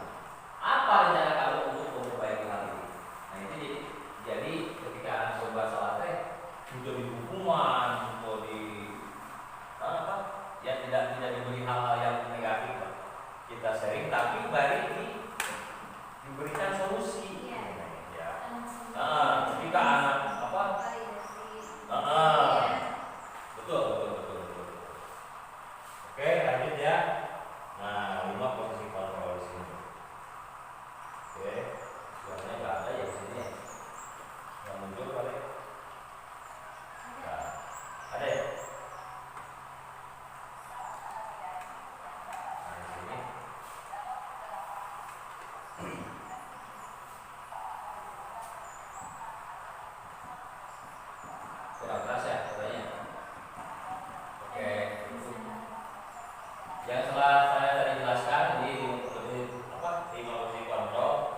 Apa rencana kamu untuk memperbaiki hal ini? Nah itu jadi ketika anak coba salah sudah dihukuman atau ya tidak diberi hal-hal yang negatif, kita sharing tapi balik diberikan solusi. Ya. Ketika anak betul. Oke, lanjut ya. Nah, 5 posisi kontrol di sini. Oke, suaranya nggak ada ya di sini. Yang muncul balik. Nah, ada ya? Nah, di sini. Kurang keras ya suaranya. Oke. Yang setelah saya tadi jelaskan di 5 posisi kontrol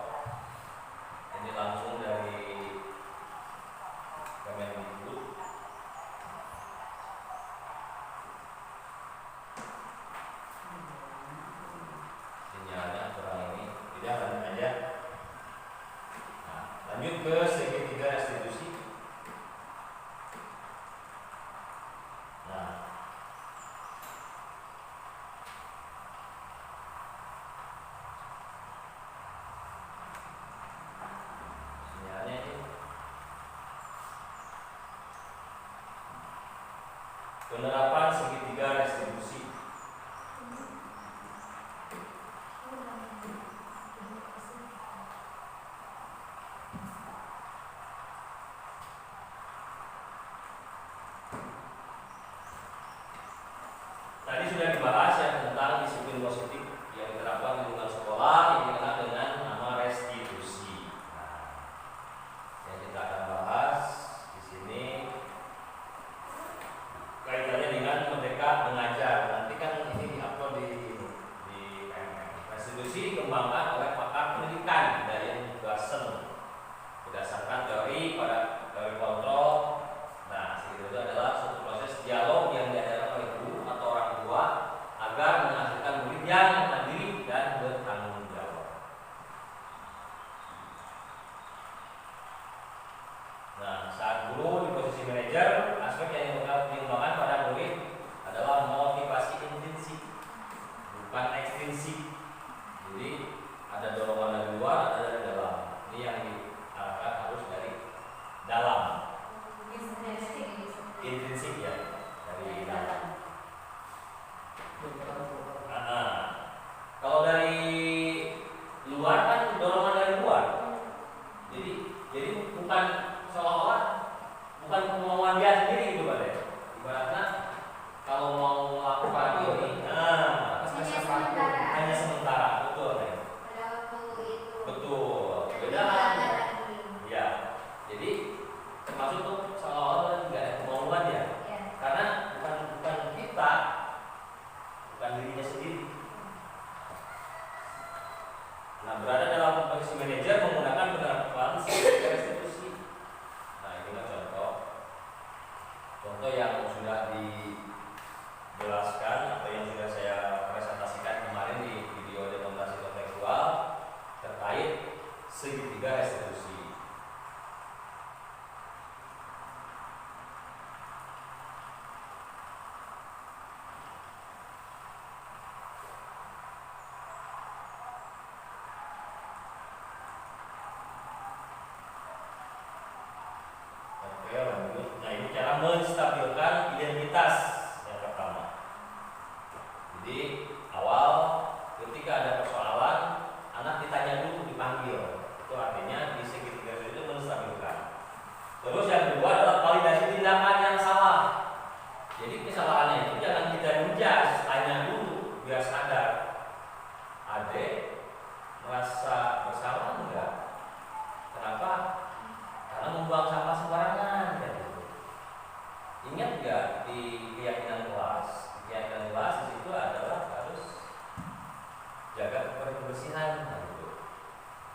ini langsung dari Kemendikbud. Sinyalnya kurang ini, tidak lanjut aja. Nah, lanjut ke segitiga restitusi. Nah, sinyalnya ini penerapan segitiga restitusi. Tadi sudah dibahas ya tentang disiplin positif yang diterapkan di lingkungan sekolah yang dikenal dengan nama restitusi. Nah, yang kita akan bahas di sini kaitannya dengan Merdeka Mengajar. Nanti kan ini diupload di MM. Restitusi dikembangkan oleh pakar pendidikan dari Gassen berdasarkan teori kontrol. Nah, itu adalah suatu proses dialog yang diadakan oleh guru atau orang tua agar menghasilkan murid yang mandiri dan bertanggung jawab. Nah, saat guru di posisi manajer, aspek yang dikembangkan pada murid adalah motivasi intrinsik, bukan ekstrinsik. Jadi ada dorongan dari luar, ada dari dalam. Ini yang diharapkan harus dari dalam. Intrinsik ya, dari dalam. Kalau dari luar kan dorongan dari luar. Jadi bukan seolah-olah bukan kemauan dia sendiri gitu Pak. Ibaratnya kalau mau melakukan ini, contoh yang sudah dijelaskan atau yang sudah saya presentasikan kemarin di video demonstrasi kontekstual terkait segitiga restitusi. Oke, lanjut. Nah, ini cara menstabilkan identitas yang pertama. Jadi awal ketika ada persoalan, anak ditanya dulu, dipanggil. Itu artinya di segitiga itu menstabilkan. Terus yang kedua adalah validasi tindakan yang salah. Jadi kesalahannya itu jangan kita menjudge, tanya dulu biar sadar. Adek merasa bersalah enggak? Kenapa? Karena membuang sampah sembarangan. Gitu. Ingat nggak di keyakinan kelas? Keyakinan kelas di situ adalah harus jaga kebersihan.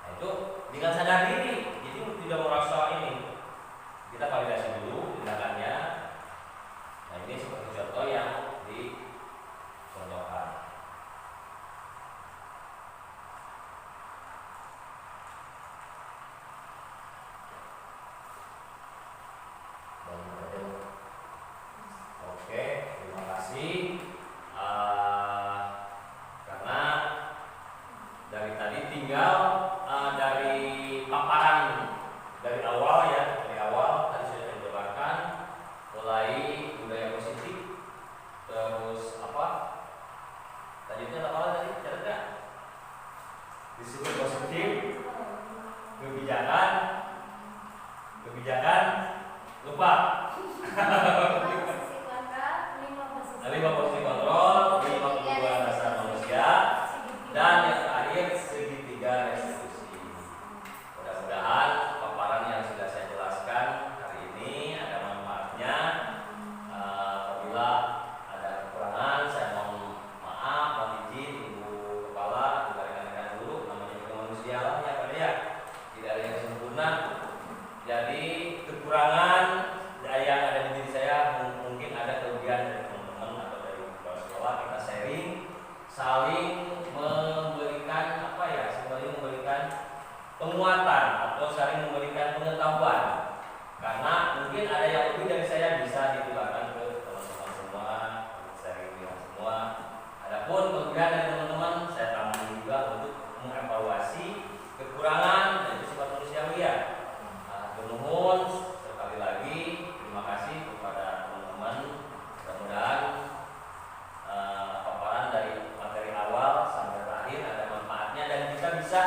Nah itu dengan sadar diri, jadi tidak merasa ini. Kita validasi dulu tindakannya. Nah ini seperti contoh yang dicontohkan. Oke, terima kasih. Karena dari tadi tinggal dari paparan dari awal ya, dari awal tadi sudah saya jabarkan mulai budaya positif, terus apa? Tadi itu apa tadi? Catat nggak? Disiplin positif, kebijakan, lupa. 5 posisi kontrol, 5 kebutuhan dasar manusia, dan yang terakhir segitiga restitusi. Mudah-mudahan paparan yang sudah saya jelaskan hari ini ada manfaatnya. Apabila ada kekurangan, saya mohon maaf, mohon izin Ibu Kepala, juga rekan-rekan guru, namanya juga manusia lah ya Pak ya. Tidak ada yang sempurna. Jadi kekurangan yang ada di diri saya mungkin ada kelebihan dari teman-teman atau dari kepala sekolah. Kita sharing, saling memberikan apa ya, saling memberikan penguatan atau saling memberikan pengetahuan. Karena mungkin ada yang lebih dari saya bisa ditularkan ke teman-teman semua, sharing dengan semua. Adapun kelebihan dari teman-teman saya tambah juga untuk mengevaluasi kekurangan dan itu sifat manusiawi ya. Bernuhun sekali lagi, terima kasih kepada teman-teman. Mudah-mudahan paparan dari materi awal sampai terakhir ada manfaatnya dan kita bisa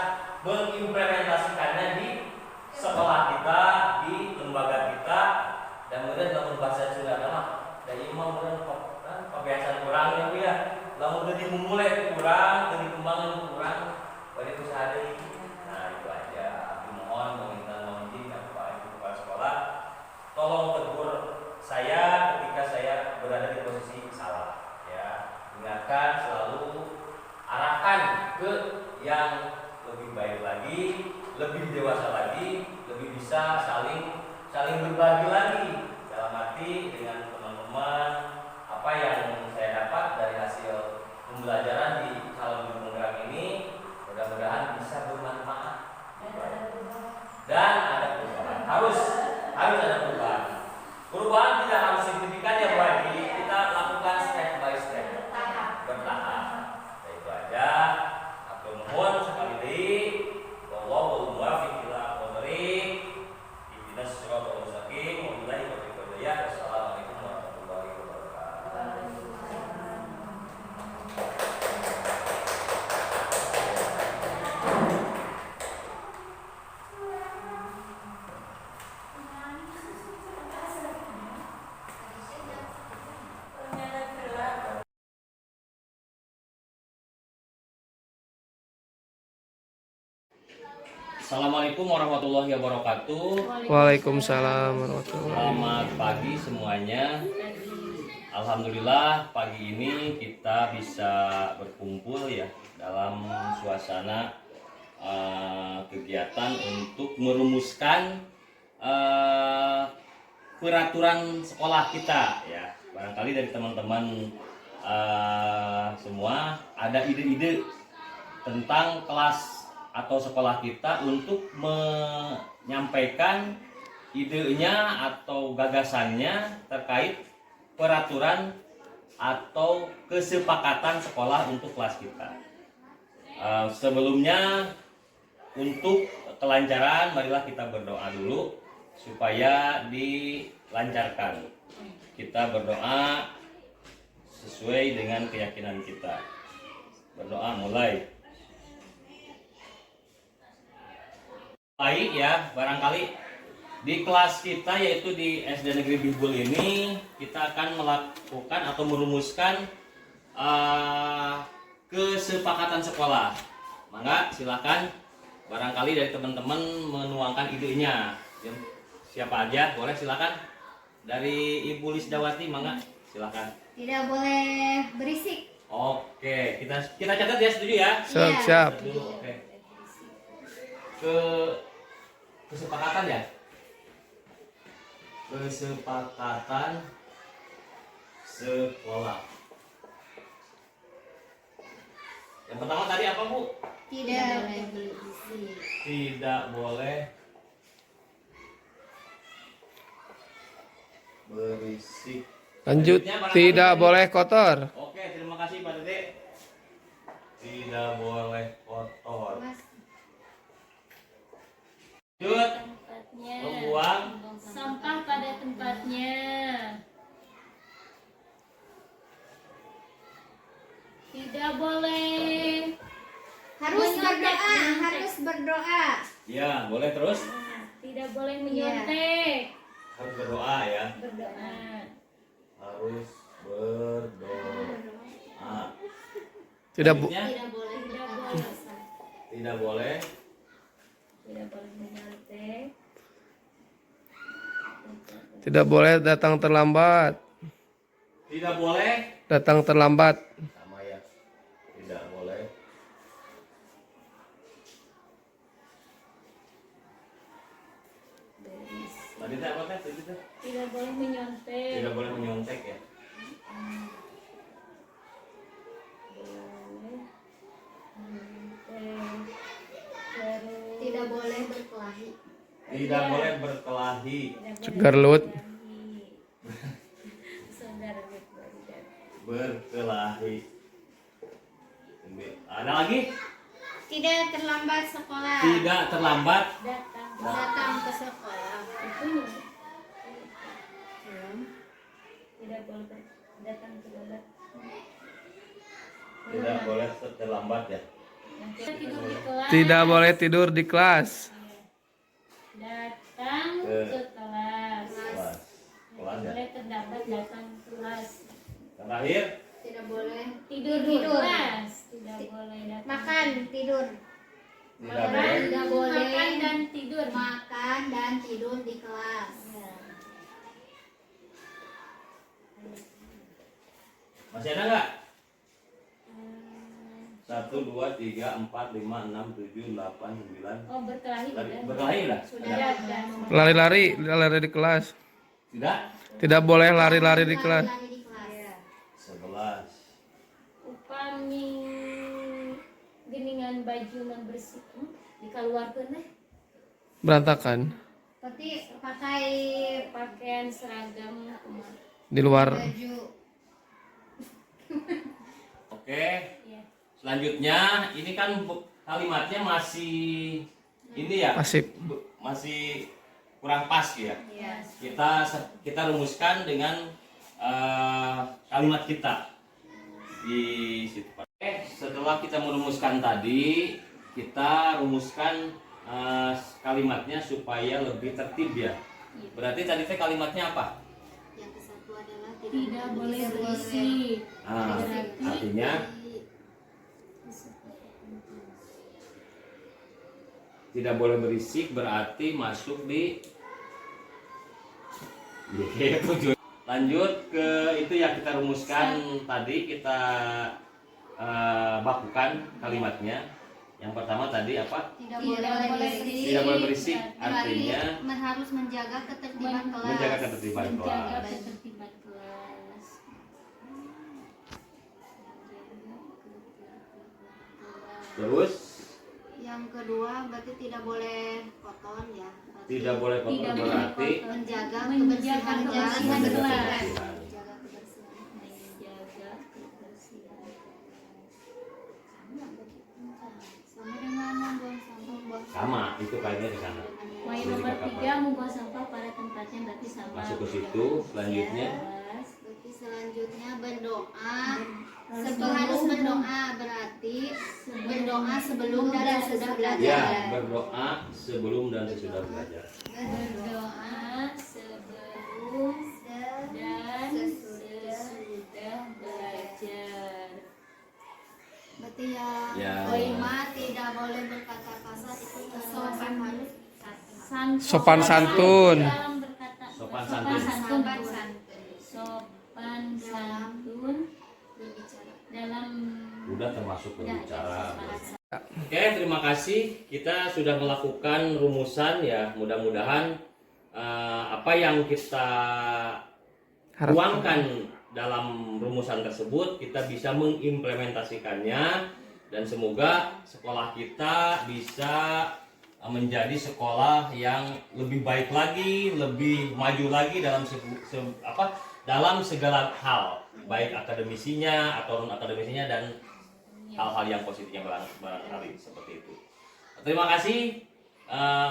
mengimplementasikannya di sekolah kita, di lembaga kita, dan kemudian dalam bahasa Sunda nama dari imam dan kebiasaan kurang ya Bu ya. Lalu udah dimulai kurang, dari kembangan kurang, dari usaha ini. Nah itu aja. Mohon mohon izin kepada Ibu Kepala Sekolah, tolong tegur saya ketika saya berada di posisi salah. Ya, ingatkan selalu, arahkan ke yang lebih baik lagi, lebih dewasa lagi, lebih bisa saling berbagi lagi. Dalam arti dengan teman-teman apa yang saya dapat dari hasil pembelajaran di calon guru penggerak ini, mudah-mudahan bisa bermanfaat. Dan ada perubahan, harus ada perubahan. Perubahan tidak harus signifikan ya Bu Haji, kita lakukan step by step, bertahap. Itu aja. Aku mohon sekali lagi, wallahul muwaffiq ila aqwamit thoriq, ihdinas siratal mustaqim, wabillahi taufiq wal hidayah. Wassalamualaikum warahmatullahi wabarakatuh. Assalamualaikum warahmatullahi wabarakatuh. Waalaikumsalam warahmatullahi wabarakatuh. Selamat pagi semuanya. Alhamdulillah pagi ini kita bisa berkumpul ya dalam suasana kegiatan untuk merumuskan peraturan sekolah kita ya. Barangkali dari teman-teman semua ada ide-ide tentang kelas atau sekolah kita untuk menyampaikan idenya atau gagasannya terkait peraturan atau kesepakatan sekolah untuk kelas kita. Sebelumnya untuk kelancaran marilah kita berdoa dulu supaya dilancarkan. Kita berdoa sesuai dengan keyakinan kita. Berdoa mulai. Baik ya, barangkali di kelas kita yaitu di SD Negeri Bihbul ini kita akan melakukan atau merumuskan kesepakatan sekolah. Mangga silakan barangkali dari teman-teman menuangkan idenya. Siapa aja boleh silakan. Dari Ibu Lisdawati mangga silakan. Tidak boleh berisik. Oke, kita catat ya, setuju ya? Siap. Catat dulu, oke. Kesepakatan ya? Kesepakatan sekolah. Yang pertama tadi apa, Bu? Tidak boleh berisik. Tidak boleh berisik. Lanjut, Selanjutnya, barangkali tidak dari- boleh kotor. Oke, terima kasih Pak Dede. Tidak boleh kotor. Mas, Lanjut, Tempatnya. membuang Sampah pada tempatnya. Tidak boleh. harus Menyontek, berdoa, menyontek. harus berdoa. ya, boleh terus. Tidak boleh menyontek. Harus berdoa ya. Berdoa. Harus berdoa. Tidak Selanjutnya, Tidak boleh berkata-kata. tidak boleh Tidak boleh menyontek. tidak boleh datang terlambat. tidak boleh Datang terlambat. sama ya. Tidak boleh tadi teh apa teh? Tadi teh? Tidak boleh menyontek. Tidak boleh menyontek ya. Boleh menyontek. Terus. Tidak boleh berkelahi. Tidak boleh berkelahi. Tidak boleh Cegar lut. berkelahi. Saudara Lut. Berkelahi. Ada lagi? Tidak terlambat sekolah. Tidak terlambat Datang. Datang ke sekolah. Itu tidak boleh datang terlambat. tidak boleh terlambat ya. Kita tidur di kelas. Tidak boleh tidur di kelas. Datang Ke ke kelas. Kelas. Kelas ya. Boleh terlambat datang ke kelas. Terakhir, Tidak boleh Tidur di Tidur. kelas. Tidak boleh datang. makan, tidur. tidak Makan, boleh. Tidak boleh. makan dan tidur. Makan dan tidur di kelas. Ya. Masih ada nggak? 1, 2, 3, 4, 5, 6, 7, 8, 9. Oh, berkelahi udah. Berkelahi udah? Sudah ada. Lari-lari di kelas. Tidak? Tidak boleh lari-lari di kelas. Lari di kelas. 11. Upami geningan baju membersih dikeluarkan deh. Berantakan Berarti pakai Pakaian seragam di luar. baju. Oke. ya. Selanjutnya, ini kan kalimatnya masih ini ya, Pasif. masih kurang pas ya. Ya. Kita rumuskan dengan kalimat kita di situ. Oke, setelah kita merumuskan tadi, kita rumuskan kalimatnya supaya lebih tertib ya. Berarti tadi teh kalimatnya apa? Yang ke satu adalah Tidak boleh berisik. Nah, artinya tidak boleh berisik berarti masuk di gitu. Lanjut ke itu yang kita rumuskan tadi, kita bakukan kalimatnya. Yang pertama tadi apa? Tidak Tidak boleh berisik. Tidak boleh berisik. Berarti Artinya harus menjaga ketertiban kelas. menjaga ketertiban Menjaga kelas. ketertiban kelas. Terus Yang kedua berarti tidak boleh kotor ya. Berarti tidak boleh kotor Tidak boleh berarti kotor. menjaga Menjaga kebersihan kebersihan kelas. menjaga kelas. kebersihan. Menjaga kebersihan. Menjaga kebersihan. Sama dengan membuang sampah. Sama, itu kayaknya ke sana. Poin Jadi nomor kakak 3 membuang sampah pada tempatnya berarti sama. masuk ke situ. Selanjutnya Kelas. Berarti selanjutnya berdoa. Sebelum- Harus berdoa berarti berdoa sebelum dan sesudah belajar. ya berdoa sebelum dan sesudah belajar. Berdoa sebelum dan sesudah belajar. Berarti yang Ya. kelima tidak boleh berkata kasar itu sopan harus Sopan santun. Dalam berkata- Sopan santun. sopan santun Sopan santun berbicara. dalam Udah termasuk berbicara. Ya, Oke, terima kasih. Kita sudah melakukan rumusan ya. Mudah-mudahan apa yang kita tuangkan dalam rumusan tersebut kita bisa mengimplementasikannya dan semoga sekolah kita bisa menjadi sekolah yang lebih baik lagi, lebih maju lagi dalam dalam segala hal, baik akademisinya atau non akademisinya dan hal-hal yang positifnya barangkali seperti itu. Terima kasih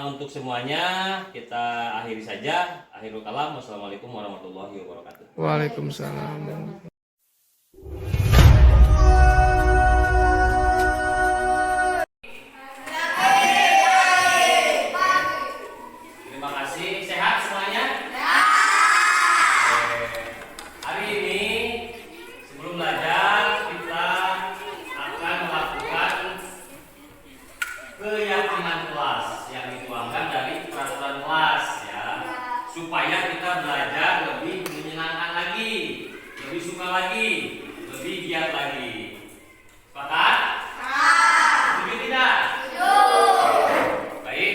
untuk semuanya. Kita akhiri saja. Akhirul kalam. Wassalamualaikum warahmatullahi wabarakatuh. Waalaikumsalam. Terima kasih. Sehat semuanya? Hari ini sebelum belajar kita akan melakukan keyakinan kelas yang dituangkan dari peraturan kelas ya, supaya kita belajar lebih menyenangkan lagi, lebih suka lagi, lebih giat lagi. Sepakat? Setuju tidak? Baik,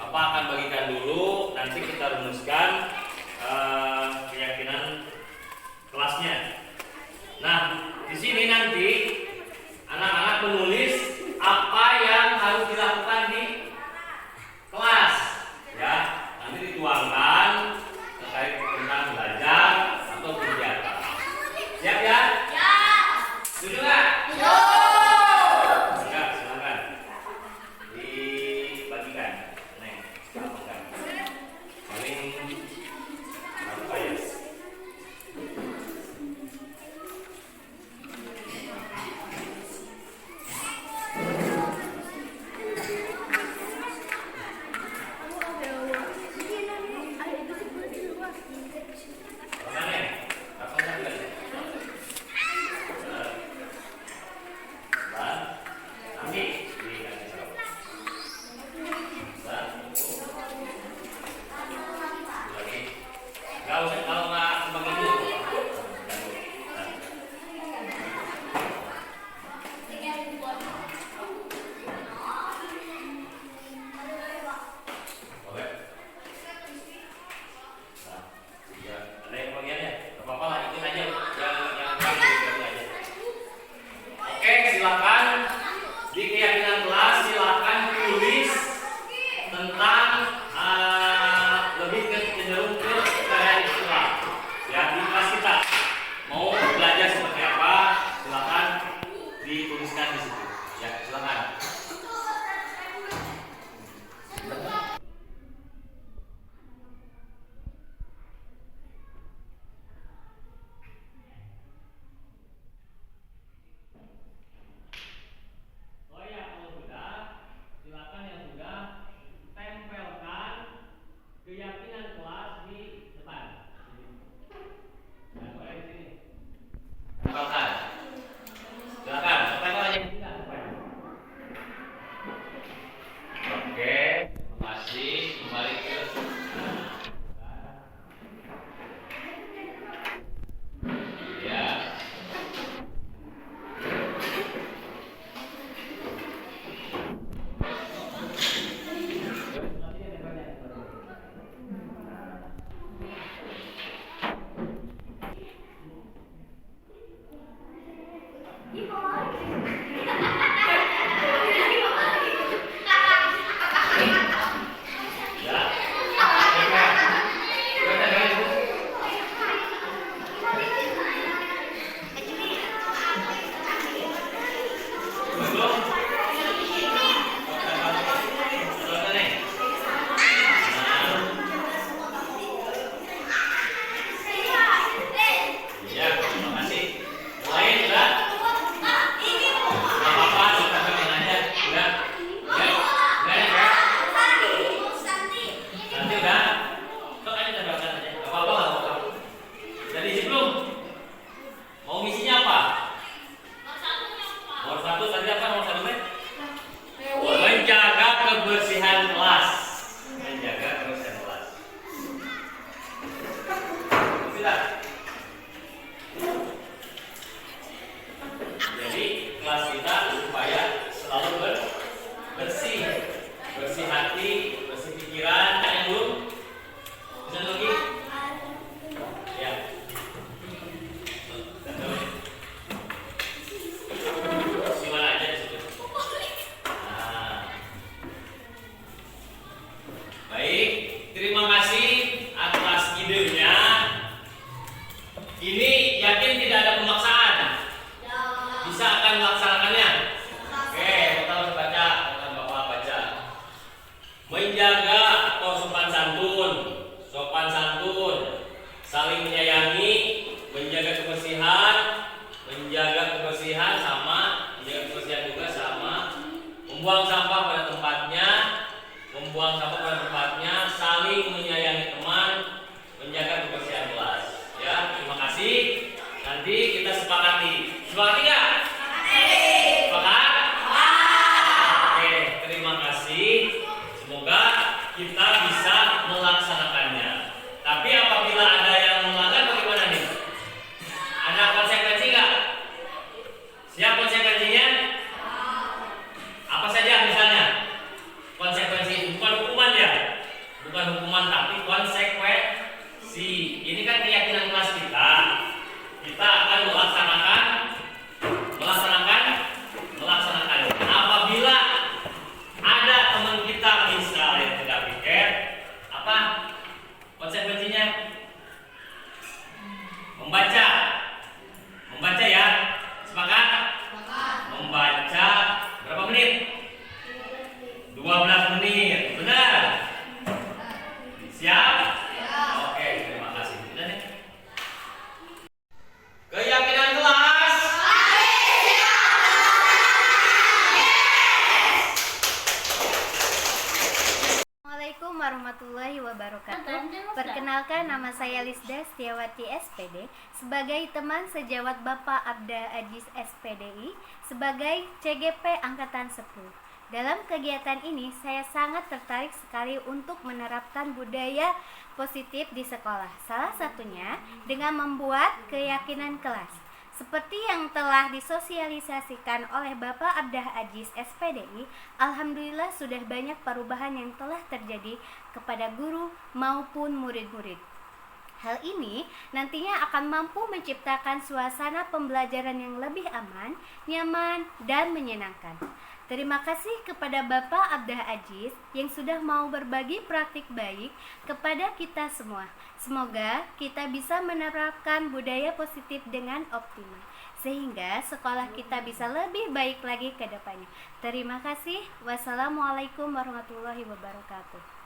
Bapak akan bagikan dulu, nanti kita rumuskan keyakinan kelasnya. Nah, di sini nanti anak-anak menulis apa yang harus dilakukan di kelas, ya. Nanti dituangkan terkait tentang belajar atau kegiatan. Siap ya? Ya. Setuju nggak? Ya, silakan. Dibagikan. Neng, silakan. Paling apa ya? Mana, Neng? Apa saja? tidak ada pemaksaan. Bisa akan melaksanakannya. Oke, kita harus baca, kita bapak baca. Menjaga atau sopan santun, saling menyayangi, menjaga kebersihan sama, menjaga kebersihan juga sama, membuang sampah pada tempatnya, saling menyayangi teman, menjaga kebersihan kelas. Ya, terima kasih. Nanti kita sepakati. Sepakati nggak? Sepakat? Oke, terima kasih. Semoga kita bisa melaksanakannya. Tapi apabila ada yang melanggar bagaimana nih? Ada konsekuensi nggak? Siap konsekuensinya? Apa saja misalnya? Konsekuensi bukan hukuman ya, bukan hukuman tapi konsekuensi. Ini kan keyakinan kelas kita. Kita akan melaksanakan. Apabila ada teman kita misalnya tidak piket, apa konsekuensinya? Membaca ya. Sepakat? Membaca berapa menit? 12 menit. Benar? Siap? Oke, terima kasih. Udah nih. Keyakinan kelas. Assalamualaikum warahmatullahi wabarakatuh. Perkenalkan, nama saya Lisda Setiawati SPD sebagai teman sejawat Bapak Abda Aziz SPDI sebagai CGP Angkatan 10. Dalam kegiatan ini saya sangat tertarik sekali untuk menerapkan budaya positif di sekolah. Salah satunya dengan membuat keyakinan kelas. Seperti yang telah disosialisasikan oleh Bapak Abda Aziz SPDI, alhamdulillah sudah banyak perubahan yang telah terjadi kepada guru maupun murid-murid. Hal ini nantinya akan mampu menciptakan suasana pembelajaran yang lebih aman, nyaman, dan menyenangkan. Terima kasih kepada Bapak Abda Aziz yang sudah mau berbagi praktik baik kepada kita semua. Semoga kita bisa menerapkan budaya positif dengan optimal, sehingga sekolah kita bisa lebih baik lagi ke depannya. Terima kasih. Wassalamualaikum warahmatullahi wabarakatuh.